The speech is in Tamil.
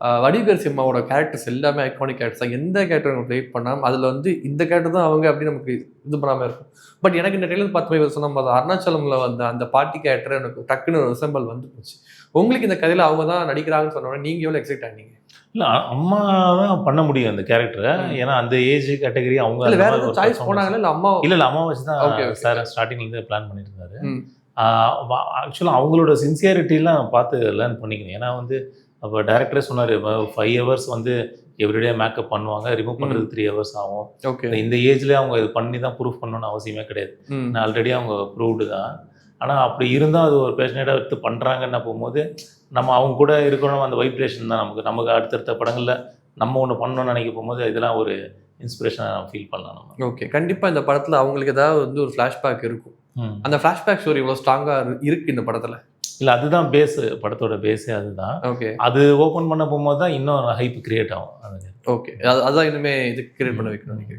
வடிவேல் சிம்மாவோட கேரக்டர்ஸ் எல்லாமே ஐகானிக் கேரக்டர்ஸ். எந்த கேரக்டர் நம்ம ப்ளே பண்ணாமல் அதில் வந்து இந்த கேரக்டர் தான் அவங்க அப்படின்னு நமக்கு இது பண்ணாமல் இருக்கும். பட் எனக்கு இந்த ட்ரெயிலர் பார்த்து போய் சொன்ன போது அருணாச்சலம்ல வந்த அந்த பாட்டி கேரக்டர் எனக்கு டக்குன்னு ஒரு ரிசம்பிள் வந்து போச்சு. உங்களுக்கு இந்த கதையில் அவங்க தான் நடிக்கிறாங்கன்னு சொன்னோட நீங்கள் எவ்வளோ எக்ஸைட் ஆனீங்க? இல்லை, அம்மா தான் பண்ண முடியும் அந்த கேரக்டரை. ஏன்னா அந்த ஏஜ் கேட்டகரி அவங்க வேற எதுவும் சாய்ஸ் போனாங்களா இல்லை அம்மா? இல்லை அம்மா வச்சு தான் சார் ஸ்டார்டிங்லேருந்து பிளான் பண்ணிட்டு இருந்தாரு. ஆக்சுவலாக அவங்களோட சின்சியாரிட்டிலாம் பார்த்து லேர்ன் பண்ணிக்கணும். ஏன்னா வந்து அப்போ டேரக்டரே சொன்னார், 5 hours வந்து எவ்ரிடே மேக்கப் பண்ணுவாங்க, ரிமூவ் பண்ணுறது 3 hours ஆகும். ஓகே. இந்த ஏஜ்லேயே அவங்க இது பண்ணி தான் ப்ரூஃப் பண்ணணும்னு அவசியமே கிடையாது. நான் ஆல்ரெடி அவங்க ப்ரூவ்டு தான். ஆனால் அப்படி இருந்தால் அது ஒரு பேஷனேட்டாக எடுத்து பண்ணுறாங்கன்னு போகும்போது நம்ம அவங்க கூட இருக்கணும். அந்த வைப்ரேஷன் தான் நமக்கு அடுத்தடுத்த படங்களில் நம்ம ஒன்று பண்ணணும்னு நினைக்க போகும்போது இதெல்லாம் ஒரு இன்ஸ்பிரேஷனாக ஃபீல் பண்ணலாம் நம்ம. ஓகே, கண்டிப்பாக இந்த படத்தில் அவங்களுக்கு ஏதாவது வந்து ஒரு ஃப்ளாஷ்பேக் இருக்கும். அந்த ஃப்ளாஷ்பேக் ஸ்டோரி இவ்வளோ ஸ்ட்ராங்காக இருக்குது இந்த படத்தில். இல்லை, அதுதான் பேஸு, படத்தோட பேஸே அதுதான். ஓகே. அது ஓப்பன் பண்ண போகும்போது தான் இன்னும் ஹைப் கிரியேட் ஆகும். ஓகே, அதுதான் இன்னுமே இது கிரியேட் பண்ண வைக்கணும்.